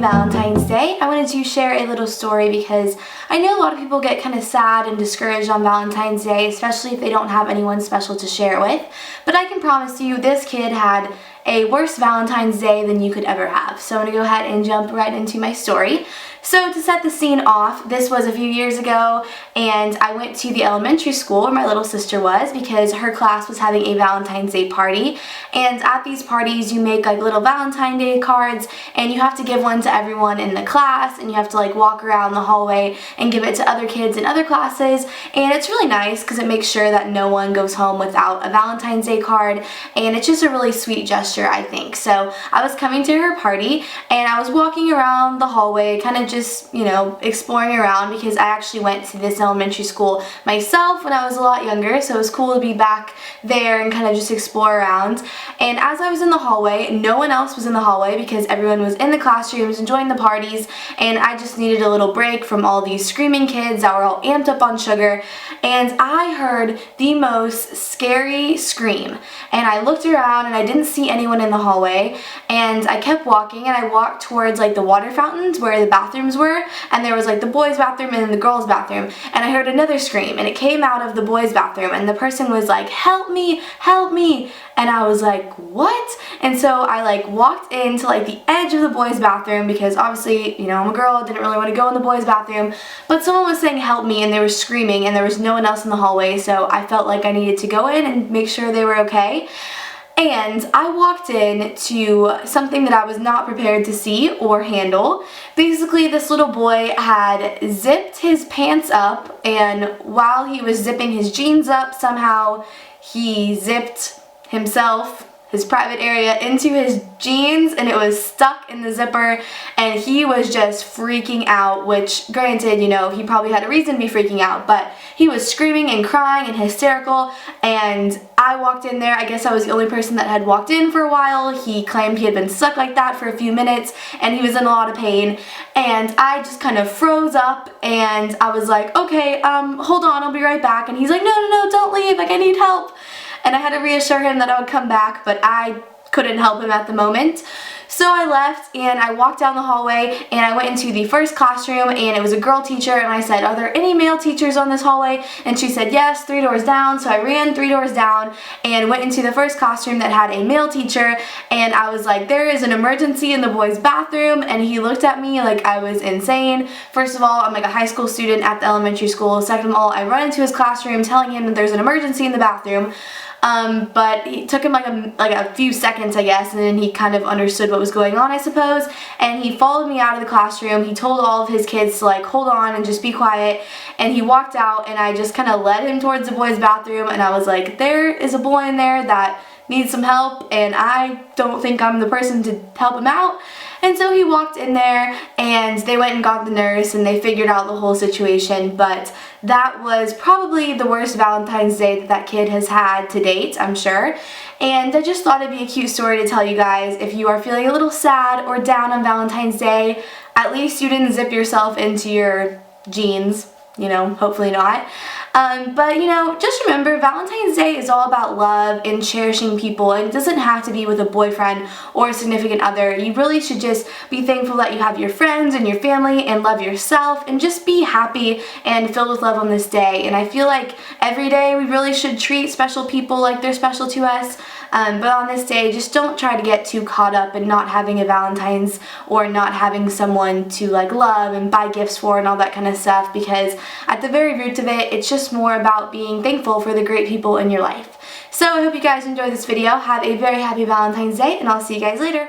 Valentine's Day. I wanted to share a little story because I know a lot of people get kind of sad and discouraged on Valentine's Day, especially if they don't have anyone special to share it with. But I can promise you this kid had a worse Valentine's Day than you could ever have. So I'm going to go ahead and jump right into my story. So to set the scene off, this was a few years ago and I went to the elementary school where my little sister was because her class was having a Valentine's Day party, and at these parties you make like little Valentine's Day cards and you have to give one to everyone in the class, and you have to like walk around the hallway and give it to other kids in other classes, and it's really nice because it makes sure that no one goes home without a Valentine's Day card, and it's just a really sweet gesture, I think. So I was coming to her party and I was walking around the hallway kind of just, you know, exploring around because I actually went to this elementary school myself when I was a lot younger, so it was cool to be back there and kind of just explore around. And as I was in the hallway, no one else was in the hallway because everyone was in the classrooms enjoying the parties, and I just needed a little break from all these screaming kids that were all amped up on sugar, and I heard the most scary scream. And I looked around and I didn't see anyone in the hallway, and I kept walking and I walked towards like the water fountains where the bathrooms were, and there was like the boys' bathroom and then the girls' bathroom, and I heard another scream and it came out of the boys' bathroom, and the person was like, "Help me, help me," and I was like, "What?" And so I like walked into like the edge of the boys' bathroom because obviously, you know, I'm a girl, didn't really want to go in the boys' bathroom, but someone was saying help me and they were screaming and there was no one else in the hallway, so I felt like I needed to go in and make sure they were okay. And I walked in to something that I was not prepared to see or handle. Basically, this little boy had zipped his pants up, and while he was zipping his jeans up, somehow he zipped himself, his private area, into his jeans, and it was stuck in the zipper, and he was just freaking out, which granted, you know, he probably had a reason to be freaking out, but he was screaming and crying and hysterical, and I walked in there. I guess I was the only person that had walked in for a while. He claimed he had been stuck like that for a few minutes and he was in a lot of pain, and I just kind of froze up and I was like, okay, hold on, I'll be right back, and he's like, no, don't leave, like I need help. And I had to reassure him that I would come back, but I couldn't help him at the moment. So I left and I walked down the hallway and I went into the first classroom, and it was a girl teacher, and I said, "Are there any male teachers on this hallway?" And she said, "Yes, 3 doors down." So I ran 3 doors down and went into the first classroom that had a male teacher, and I was like, "There is an emergency in the boys' bathroom," and he looked at me like I was insane. First of all, I'm like a high school student at the elementary school. Second of all, I run into his classroom telling him that there's an emergency in the bathroom. But it took him like a few seconds, I guess, and then he kind of understood what was going on, I suppose, and he followed me out of the classroom. He told all of his kids to like hold on and just be quiet, and he walked out, and I just kind of led him towards the boys' bathroom, and I was like, there is a boy in there that needs some help, and I don't think I'm the person to help him out. And so he walked in there and they went and got the nurse and they figured out the whole situation, but that was probably the worst Valentine's Day that that kid has had to date, I'm sure. And I just thought it'd be a cute story to tell you guys. If you are feeling a little sad or down on Valentine's Day, at least you didn't zip yourself into your jeans. You know, hopefully not. But you know, just remember, Valentine's Day is all about love and cherishing people, and it doesn't have to be with a boyfriend or a significant other. You really should just be thankful that you have your friends and your family, and love yourself, and just be happy and filled with love on this day. And I feel like every day we really should treat special people like they're special to us. But on this day, just don't try to get too caught up in not having a Valentine's or not having someone to like love and buy gifts for and all that kind of stuff, because at the very root of it, it's just more about being thankful for the great people in your life. So I hope you guys enjoyed this video. Have a very happy Valentine's Day, and I'll see you guys later.